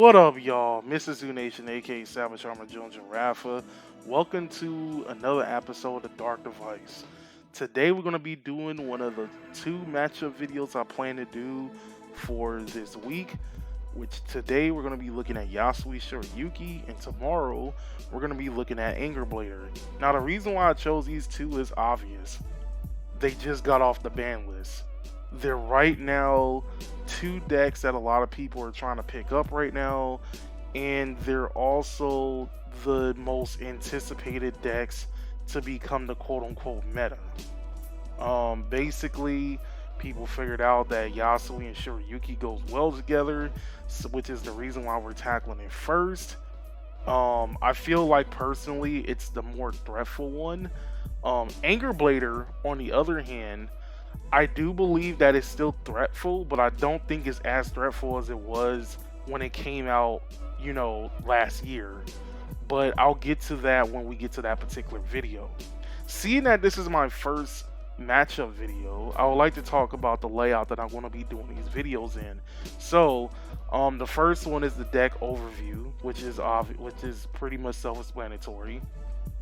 What up, y'all? Mrs. Zoo Nation, aka Savage Armor Jones and Rafa. Welcome to another episode of Dark Device. Today, we're going to be doing one of the two matchup videos I plan to do for this week. Which today we're going to be looking at Yasuie Shirayuki, and tomorrow we're going to be looking at Anger Blader. Now, the reason why I chose these two is obvious. They just got off the ban list. They're right now two decks that a lot of people are trying to pick up right now, and they're also the most anticipated decks to become the quote-unquote meta. Basically, people figured out that Yasuie and Shirayuki goes well together, which is the reason why we're tackling it first. I feel like personally it's the more threatful one. Anger Blader, on the other hand, I do believe that it's still threatful, but I don't think it's as threatful as it was when it came out, last year. But I'll get to that when we get to that particular video. Seeing that this is my first matchup video, I would like to talk about the layout that I'm going to be doing these videos in. So, the first one is the deck overview, which is pretty much self-explanatory.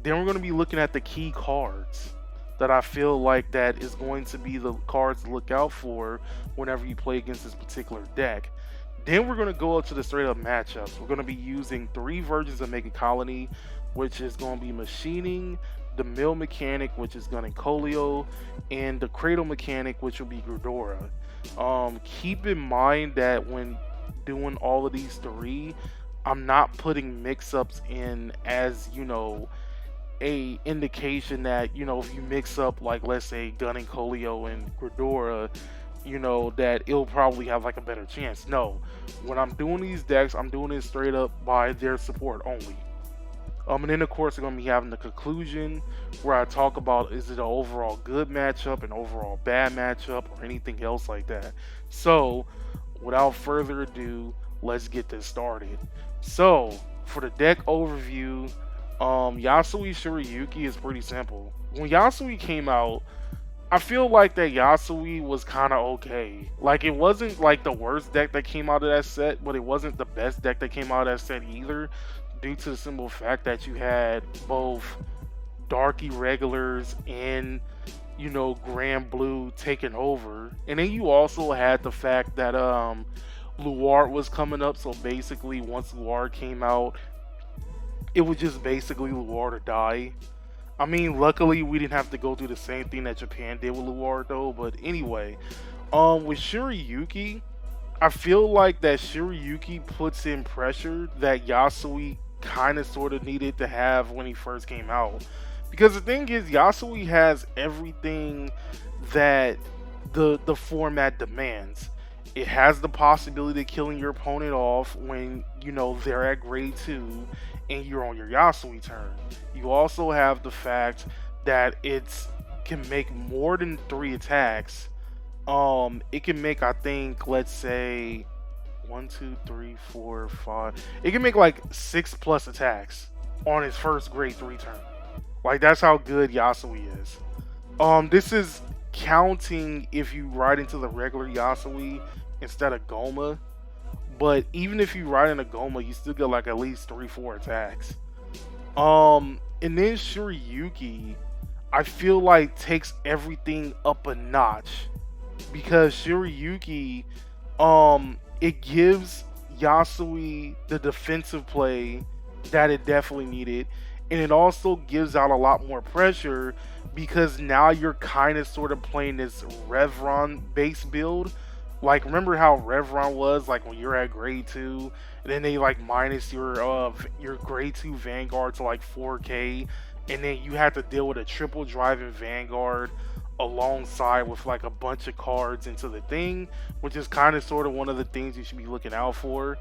Then we're going to be looking at the key cards that I feel like that is going to be the cards to look out for whenever you play against this particular deck. Then we're going to go up to the straight up matchups. We're going to be using three versions of Mega Colony, which is going to be Machining, the Mill Mechanic, which is Gunning Colio, and the Cradle Mechanic, which will be Gridora. Keep in mind that when doing all of these three, I'm not putting mix-ups in as, a indication that if you mix up, like, let's say Gunning Colio and Gridora, that it'll probably have like a better chance. No, when I'm doing these decks, I'm doing it straight up by their support only. And then of course we're going to be having the conclusion where I talk about, is it an overall good matchup, an overall bad matchup, or anything else like that. So without further ado, let's get this started. So for the deck overview, Yasuie Shirayuki is pretty simple. When Yasuie came out, I feel like that Yasuie was kind of okay. Like, it wasn't like the worst deck that came out of that set, but it wasn't the best deck that came out of that set either, due to the simple fact that you had both Dark Irregulars and Grand Blue taking over. And then you also had the fact that Luar was coming up, so basically once Luar came out, it was just basically Luar to die. I mean, luckily we didn't have to go through the same thing that Japan did with Luar though. But anyway, with Shirayuki, I feel like that Shirayuki puts in pressure that Yasuie kind of sort of needed to have when he first came out. Because the thing is, Yasuie has everything that the format demands. It has the possibility of killing your opponent off when they're at grade 2 and you're on your Yasuie turn. You also have the fact that it can make more than 3 attacks. It can make, I think, let's say 1, 2, 3, 4, 5. It can make like 6 plus attacks on its first grade 3 turn. Like, that's how good Yasuie is. This is counting if you ride into the regular Yasuie instead of Goma. But even if you ride in a Goma, you still get like at least 3-4 attacks. And then Shirayuki, I feel like takes everything up a notch, because Shirayuki, it gives Yasuie the defensive play that it definitely needed, and it also gives out a lot more pressure, because now you're kind of sort of playing this Revron base build. Like, remember how Revron was, like, when you're at grade 2, and then they like minus your grade 2 Vanguard to like 4k, and then you have to deal with a triple driving Vanguard alongside with like a bunch of cards into the thing, which is kind of sort of one of the things you should be looking out for.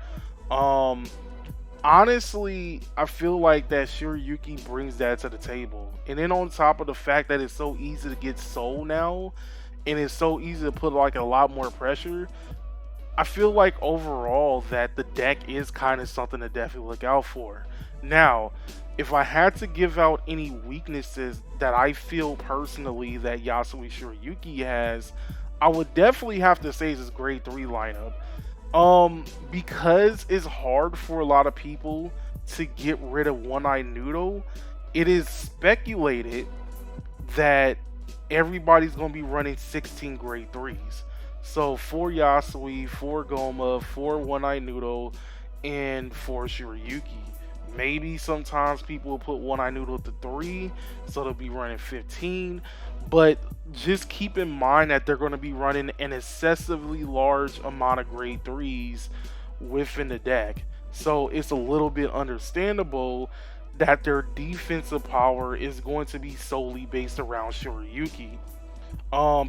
Honestly, I feel like that Shirayuki brings that to the table. And then on top of the fact that it's so easy to get soul now, and it's so easy to put like a lot more pressure, I feel like overall that the deck is kind of something to definitely look out for. Now, if I had to give out any weaknesses that I feel personally that Yasuie Shirayuki has, I would definitely have to say it's his grade 3 lineup. Because it's hard for a lot of people to get rid of One Eye Noodle, it is speculated that everybody's going to be running 16 grade 3s. So for Yasui, for Goma, for One Eye Noodle, and for Shirayuki. Maybe sometimes people will put One Eye Noodle to 3, so they'll be running 15. But just keep in mind that they're going to be running an excessively large amount of grade 3s within the deck. So it's a little bit understandable that their defensive power is going to be solely based around Shirayuki.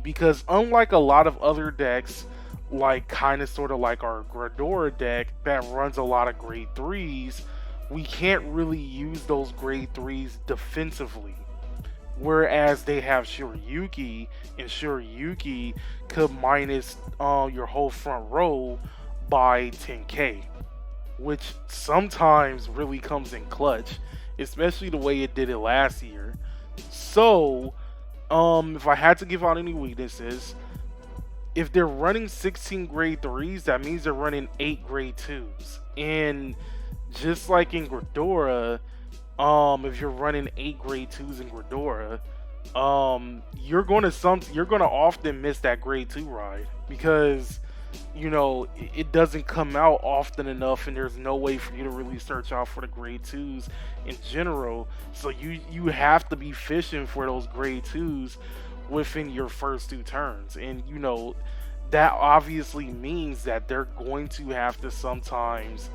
Because unlike a lot of other decks, like kind of sort of like our Gradora deck that runs a lot of grade 3s, we can't really use those grade 3s defensively. Whereas they have Shirayuki, and Shirayuki could minus your whole front row by 10k, which sometimes really comes in clutch, especially the way it did it last year. So, if I had to give out any weaknesses, if they're running 16 grade 3s, that means they're running 8 grade 2s. And just like in Gradora, if you're running 8 grade 2s in Gradora, you're gonna often miss that grade 2 ride because it doesn't come out often enough, and there's no way for you to really search out for the grade 2s in general. So you have to be fishing for those grade 2s within your first 2 turns, and that obviously means that they're going to have to sometimes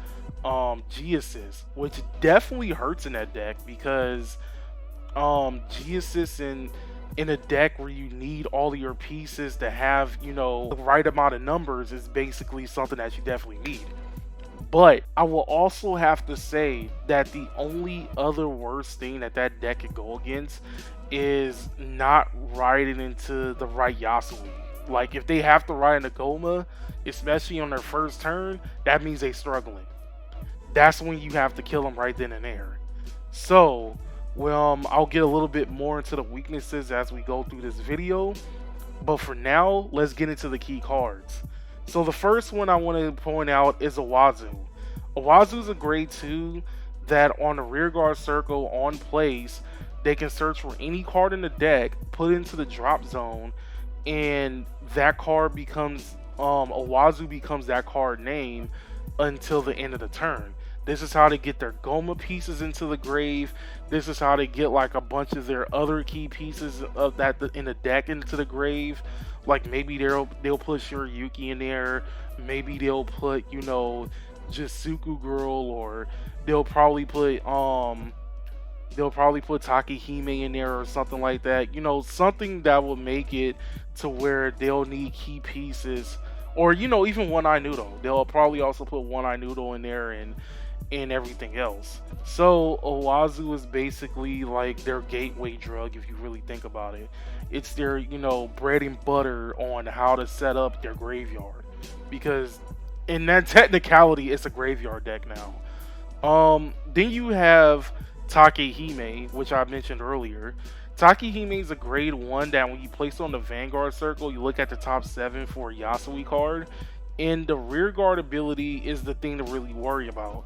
G assist, which definitely hurts in that deck because G assist in a deck where you need all of your pieces to have the right amount of numbers is basically something that you definitely need. But I will also have to say that the only other worst thing that deck could go against is not riding into the right Yasuie. Like if they have to ride in a Goma, especially on their first turn, that means they're struggling. That's when you have to kill them right then and there. So, I'll get a little bit more into the weaknesses as we go through this video. But for now, let's get into the key cards. So the first one I want to point out is Awazu. Awazu is a grade 2 that on the rear guard circle on place, they can search for any card in the deck, put it into the drop zone, and that card becomes, Awazu becomes that card name until the end of the turn. This is how they get their Goma pieces into the grave. This is how they get like a bunch of their other key pieces of that in the deck into the grave. Like maybe they'll put Shirayuki in there. Maybe they'll put Jisuku Girl, or they'll probably put Takehime in there or something like that. Something that will make it to where they'll need key pieces, or even One Eye Noodle. They'll probably also put One Eye Noodle in there and everything else. So Awazu is basically like their gateway drug if you really think about it. It's their bread and butter on how to set up their graveyard, because in that technicality it's a graveyard deck now. Then you have Takehime, which I mentioned earlier. Takehime is a grade 1 that when you place it on the Vanguard circle, you look at the top 7 for a Yasuie card, and the rear guard ability is the thing to really worry about,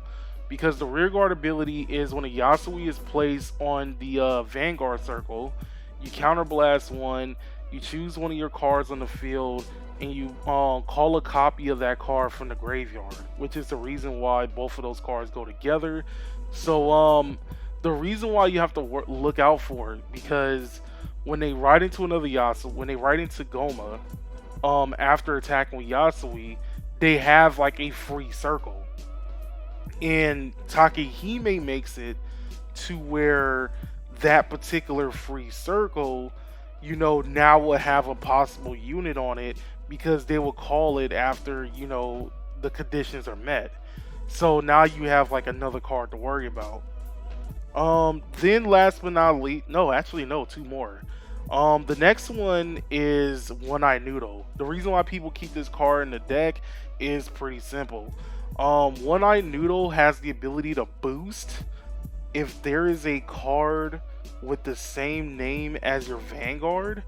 because the rear guard ability is when a Yasuie is placed on the Vanguard circle, you counterblast 1, you choose one of your cards on the field, and you call a copy of that card from the graveyard, which is the reason why both of those cards go together. So the reason why you have to look out for it, because when they ride into another Yasuie, when they ride into Goma, after attacking with Yasuie, they have like a free circle. And Takehime makes it to where that particular free circle, now will have a possible unit on it, because they will call it after, the conditions are met. So now you have like another card to worry about. Then last but not least, two more. The next one is One Eye Noodle. The reason why people keep this card in the deck is pretty simple. One Eye Noodle has the ability to boost if there is a card with the same name as your Vanguard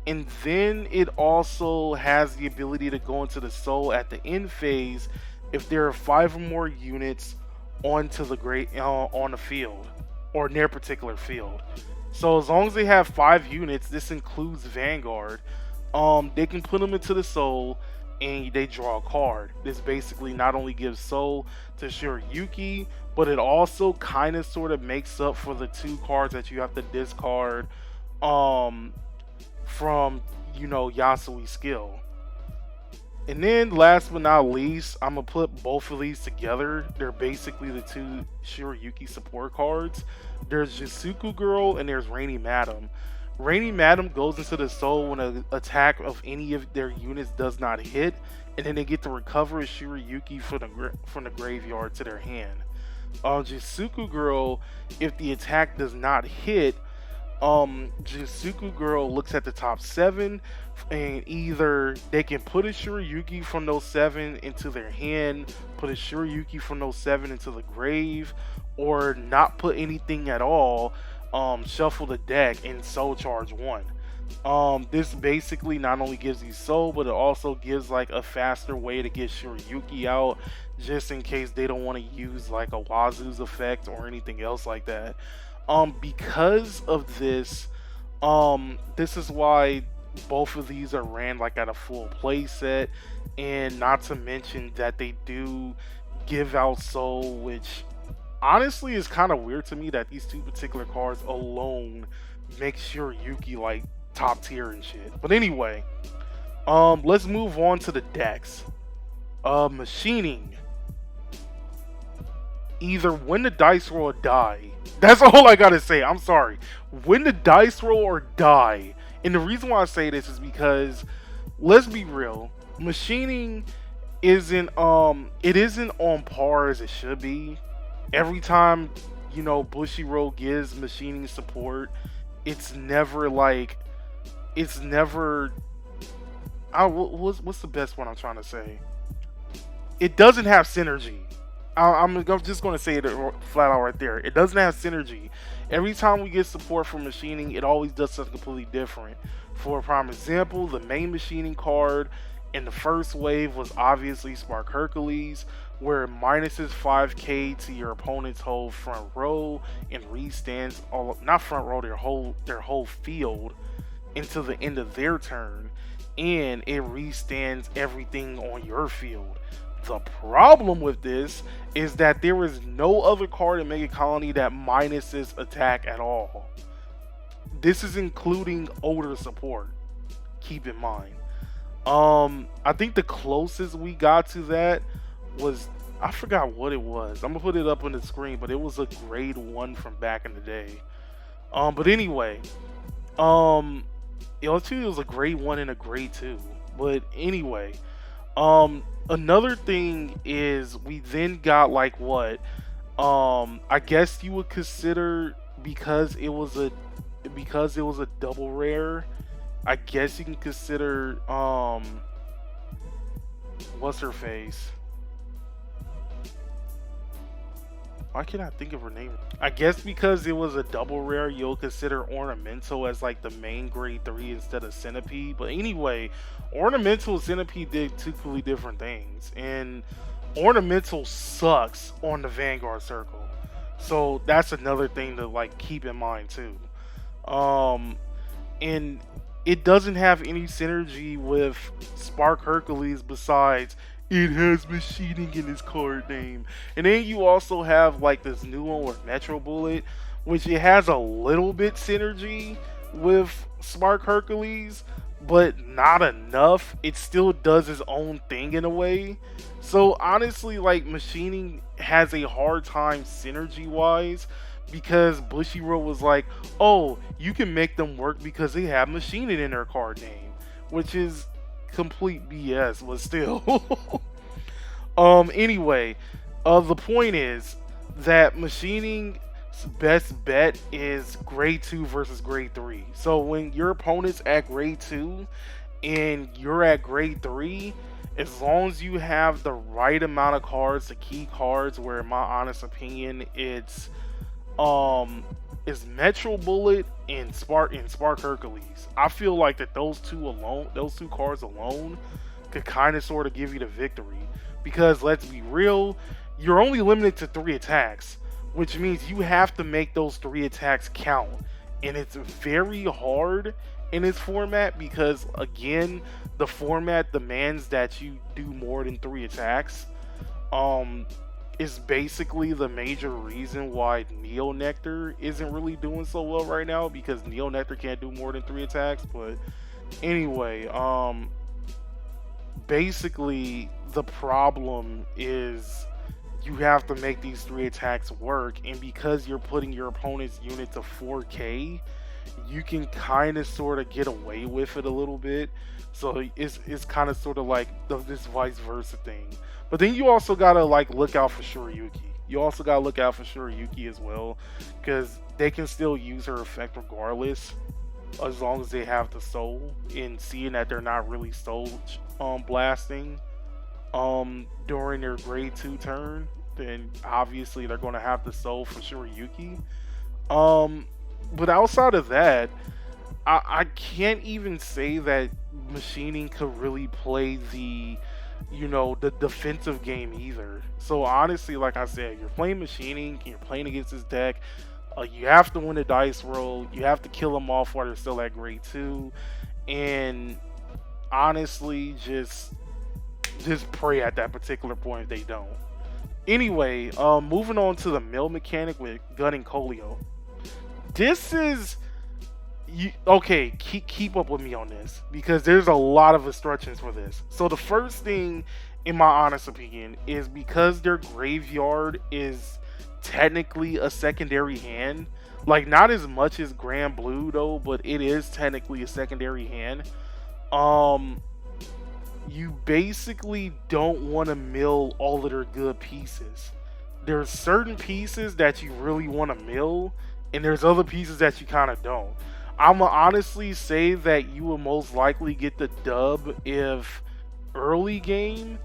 And then it also has the ability to go into the soul at the end phase if there are 5 or more units onto the great on the field or near particular field. So as long as they have 5 units, this includes Vanguard, they can put them into the soul and they draw a card. This basically not only gives soul to Shirayuki, but it also kind of sort of makes up for the 2 cards that you have to discard um from Yasui's skill. And then last but not least, I'm gonna put both of these together. They're basically the 2 Shirayuki support cards. There's Jisuku Girl and there's Rainy Madam. Rainy Madam goes into the soul when an attack of any of their units does not hit, and then they get to recover a Shirayuki from the graveyard to their hand. Jisuku Girl, if the attack does not hit, Jisuku Girl looks at the top 7, and either they can put a Shirayuki from those 7 into their hand, put a Shirayuki from those 7 into the grave, or not put anything at all, shuffle the deck and soul charge 1. This basically not only gives you soul, but it also gives like a faster way to get Shirayuki out, just in case they don't want to use like a Wazu's effect or anything else like that. Because of this, this is why both of these are ran like at a full play set, and not to mention that they do give out soul, which honestly is kind of weird to me that these 2 particular cards alone make sure Yuki like top tier and shit. But anyway, let's move on to the decks. Machining. Either win the dice roll or die. That's all I gotta say. I'm sorry. Win the dice roll or die. And the reason why I say this is because, let's be real, machining isn't it isn't on par as it should be. Every time Bushiroad gives machining support, it's never like what's the best one I'm trying to say? It doesn't have synergy. I'm just going to say it flat out right there. It doesn't have synergy. Every time we get support from machining, it always does something completely different. For a prime example, the main machining card in the first wave was obviously Spark Hercules, where it minuses 5k to your opponent's whole front row and restands not front row, their whole field until the end of their turn, and it restands everything on your field. The problem with this is that there is no other card in Mega Colony that minuses attack at all. This is including older support. Keep in mind. I think the closest we got to that was, I forgot what it was. I'm gonna put it up on the screen, but it was a grade 1 from back in the day. But anyway, it was a grade 1 and a grade 2. But anyway, another thing is we then got like what? I guess you would consider, because it was a double rare, I guess you can consider what's her face? Why can't I think of her name? I guess because it was a double rare, you'll consider Ornamental as like the main grade 3 instead of Centipede. But anyway, Ornamental and Centipede did 2 completely different things, and Ornamental sucks on the Vanguard circle. So that's another thing to like keep in mind too. And it doesn't have any synergy with Spark Hercules besides it has machining in its card name. And then you also have like this new one with Metro Bullet, which it has a little bit synergy with Spark Hercules, but not enough. It still does its own thing in a way. So honestly, like, machining has a hard time synergy wise, because Bushiroad was like, oh, you can make them work because they have machining in their card name, which is complete BS, but still. Anyway, the point is that machining's best bet is grade 2 versus grade 3. So when your opponent's at grade 2 and you're at grade 3, as long as you have the right amount of cards, the key cards, where in my honest opinion it's is Metro Bullet and Spark Hercules. I feel like that those two cards alone, could kind of sort of give you the victory. Because let's be real, you're only limited to 3 attacks, which means you have to make those 3 attacks count. And it's very hard in this format because, again, the format demands that you do more than 3 attacks. Is basically the major reason why Neo Nectar isn't really doing so well right now, because Neo Nectar can't do more than 3 attacks. But anyway, basically the problem is you have to make these 3 attacks work, and because you're putting your opponent's unit to 4k, you can kind of sort of get away with it a little bit. So it's kind of sort of like this vice versa thing. But then you also gotta like look out for Shirayuki. You also gotta look out for Shirayuki as well, because they can still use her effect regardless, as long as they have the soul. And seeing that they're not really soul blasting during their grade 2 turn, then obviously they're gonna have the soul for Shirayuki. But outside of that, I can't even say that machining could really play the defensive game either. So honestly, like I said, you're playing machining, you're playing against this deck. You have to win the dice roll. You have to kill them off while they're still at grade 2, and honestly, just pray at that particular point if they don't. Anyway, moving on to the mill mechanic with Gun and Colio. This is okay, keep up with me on this, because there's a lot of instructions for this. So the first thing, in my honest opinion, is because their graveyard is technically a secondary hand, like not as much as Grand Blue though, but it is technically a secondary hand. You basically don't want to mill all of their good pieces. There's certain pieces that you really want to mill, and there's other pieces that you kind of don't. I'ma honestly say that you will most likely get the dub if early game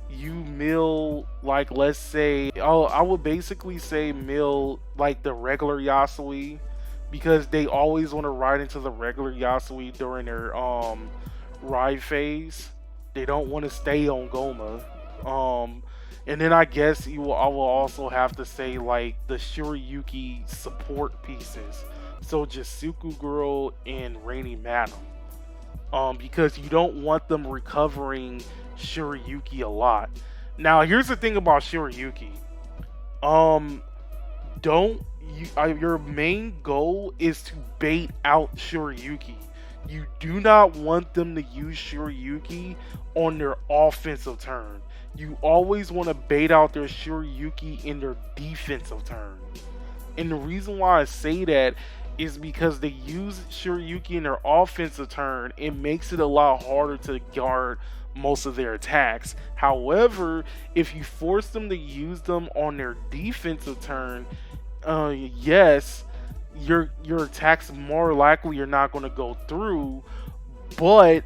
you mill, like, let's say, I would basically say mill like the regular Yasuie, because they always want to ride into the regular Yasuie during their ride phase. They don't want to stay on Goma. And then I guess I will also have to say like the Shirayuki support pieces. So Jisuku Girl and Rainy Madam. Because you don't want them recovering Shirayuki a lot. Now here's the thing about Shirayuki. Your main goal is to bait out Shirayuki. You do not want them to use Shirayuki on their offensive turn. You always want to bait out their Shirayuki in their defensive turn. And the reason why I say that is because they use Shirayuki in their offensive turn. It makes it a lot harder to guard most of their attacks. However, if you force them to use them on their defensive turn, yes, your attacks more likely are not going to go through, but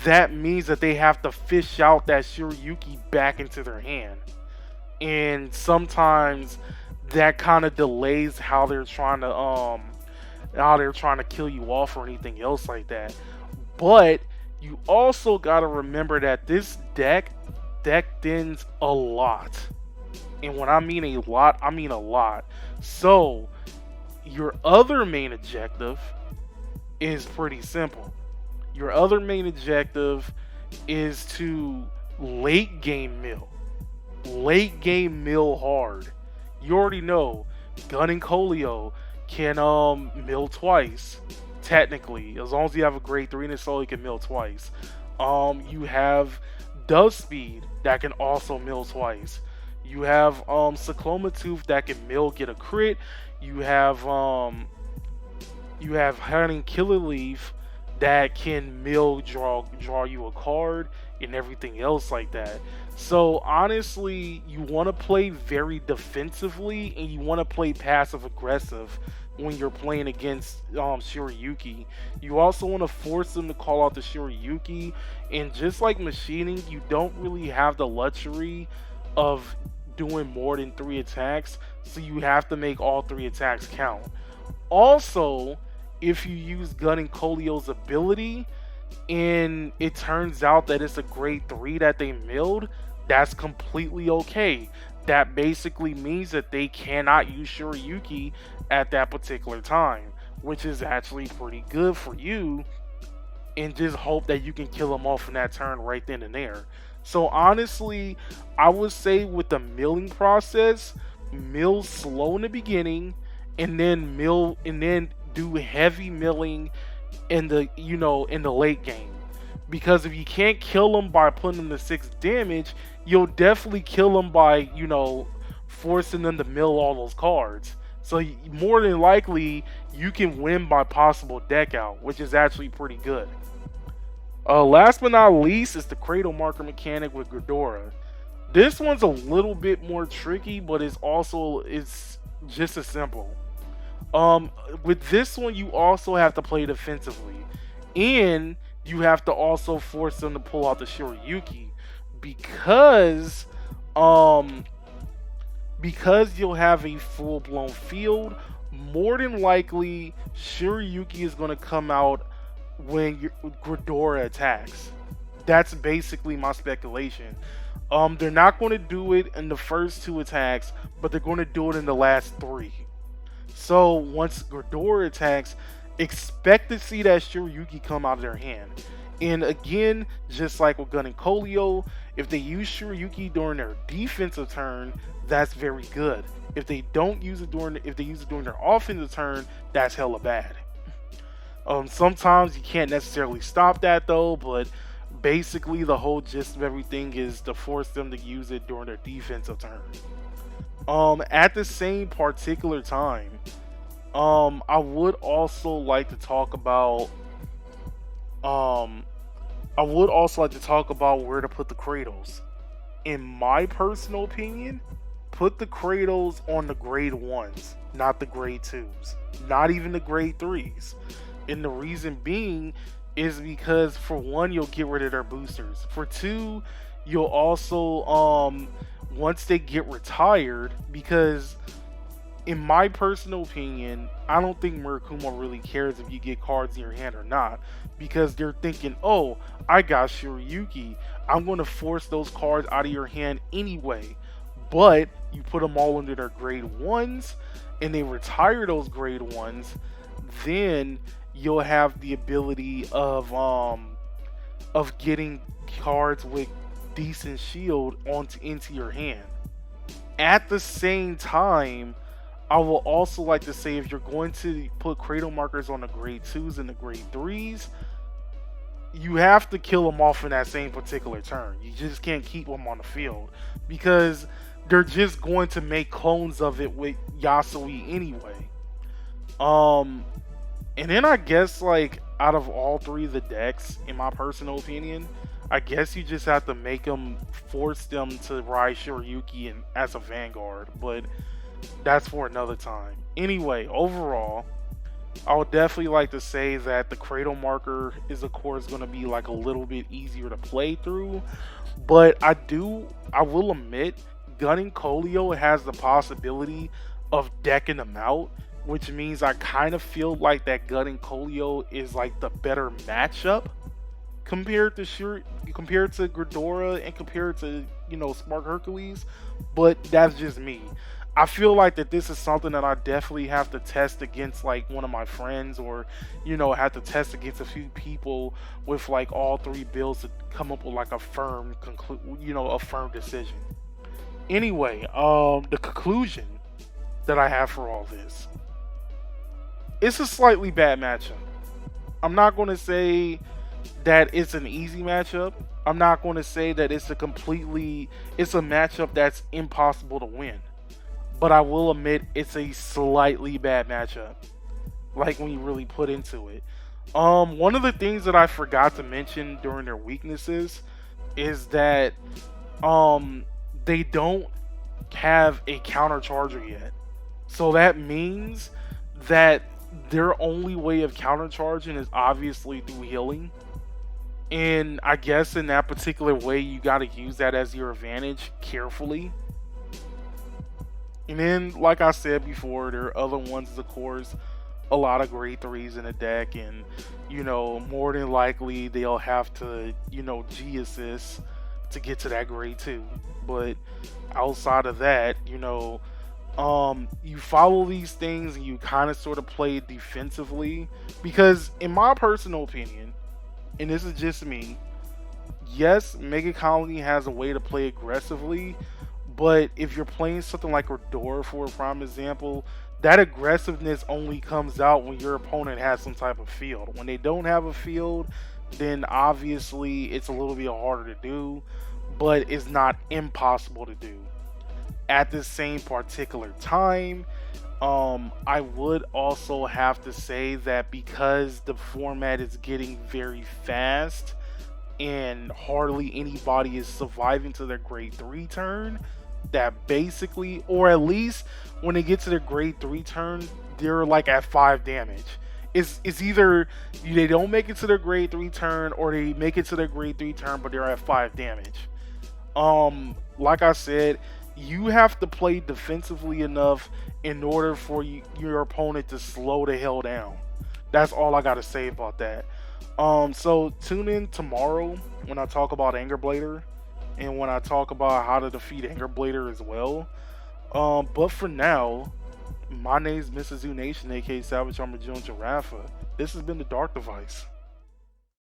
that means that they have to fish out that Shirayuki back into their hand. And sometimes that kind of delays how they're trying to kill you off or anything else like that. But you also got to remember that this deck thins a lot. And when I mean a lot, I mean a lot. So your other main objective is pretty simple. Your other main objective is to late game mill. Late game mill hard. You already know Gun and Colio can mill twice, technically. As long as you have a grade 3 in the soul, you can mill twice. You have Dove Speed that can also mill twice. You have Cycloma Tooth that can mill, get a crit. You have Hunting Killer Leaf that can mill, draw you a card, and everything else like that. So honestly, you want to play very defensively, and you want to play passive aggressive when you're playing against Shirayuki. You also want to force them to call out the Shirayuki, and just like machining, you don't really have the luxury of doing more than 3 attacks, so you have to make all 3 attacks count. Also, if you use Gun and Kolio's ability and it turns out that it's a grade 3 that they milled, that's completely okay. That basically means that they cannot use Shirayuki at that particular time, which is actually pretty good for you, and just hope that you can kill them off in that turn right then and there. So honestly, I would say with the milling process, mill slow in the beginning, and then do heavy milling in the in the late game. Because if you can't kill them by putting them to 6 damage, you'll definitely kill them by forcing them to mill all those cards. So more than likely you can win by possible deck out, which is actually pretty good. Last but not least is the cradle marker mechanic with Ghidorah. This one's a little bit more tricky, but it's just as simple. With this one, you also have to play defensively, and you have to also force them to pull out the Shirayuki because you'll have a full-blown field. More than likely, Shirayuki is going to come out when your Ghidorah attacks. That's basically my speculation. They're not going to do it in the first 2 attacks, but they're going to do it in the last 3. So once Ghidorah attacks, expect to see that Shirayuki come out of their hand. And again, just like with Gun and Kolio, if they use Shirayuki during their defensive turn, that's very good. If they use it during their offensive turn, that's hella bad. Sometimes you can't necessarily stop that though, but basically the whole gist of everything is to force them to use it during their defensive turn. At the same particular time, I would also like to talk about where to put the cradles. In my personal opinion, put the cradles on the grade 1s, not the grade 2s, not even the grade 3s. And the reason being is because, for one, you'll get rid of their boosters. For two, you'll also once they get retired, because in my personal opinion, I don't think Murakumo really cares if you get cards in your hand or not, because they're thinking, oh, I got Shirayuki, I'm going to force those cards out of your hand anyway. But you put them all under their grade 1s and they retire those grade 1s, then you'll have the ability of getting cards with decent shield into your hand. At the same time, I will also like to say, if you're going to put cradle markers on the grade 2s and the grade 3s, you have to kill them off in that same particular turn. You just can't keep them on the field, because they're just going to make clones of it with Yasuie anyway. And then I guess, like, out of all 3 of the decks, in my personal opinion, I guess you just have to force them to ride Shirayuki as a Vanguard, but that's for another time. Anyway, overall, I would definitely like to say that the cradle marker is, of course, going to be like a little bit easier to play through, but I will admit, Gun and Kolio has the possibility of decking them out, which means I kind of feel like that Gun and Kolio is like the better matchup compared to Ghidorah and compared to Smart Hercules. But that's just me. I feel like that this is something that I definitely have to test against, like, one of my friends, or have to test against a few people with like all 3 builds to come up with like a firm decision. Anyway, the conclusion that I have for all this: it's a slightly bad matchup. I'm not going to say that it's an easy matchup. I'm not going to say that it's a matchup that's impossible to win. But I will admit it's a slightly bad matchup, like, when you really put into it. One of the things that I forgot to mention during their weaknesses is that they don't have a counter charger yet. So that means that their only way of counter charging is obviously through healing. And I guess in that particular way, you got to use that as your advantage carefully. And then, like I said before, there are other ones, of course, a lot of grade threes in the deck, and more than likely they'll have to G assist to get to that grade two. But outside of that, you follow these things and you kind of sort of play defensively, because in my personal opinion, and this is just me, yes, Mega Colony has a way to play aggressively, but if you're playing something like Redora, for a prime example, that aggressiveness only comes out when your opponent has some type of field. When they don't have a field, then obviously it's a little bit harder to do, but it's not impossible to do. At the same particular time, I would also have to say that because the format is getting very fast and hardly anybody is surviving to their grade 3 turn, that basically, or at least when they get to their grade 3 turn, they're like at 5 damage. It's either they don't make it to their grade 3 turn, or they make it to their grade 3 turn but they're at 5 damage. Like I said, you have to play defensively enough in order for your opponent to slow the hell down. That's all I gotta say about that. So tune in tomorrow when I talk about Anger Blader, and when I talk about how to defeat Anger Blader as well. But for now, my name is Mrs. Zoo Nation, aka Savage Armor Jones Jirafa. This has been the Dark Device.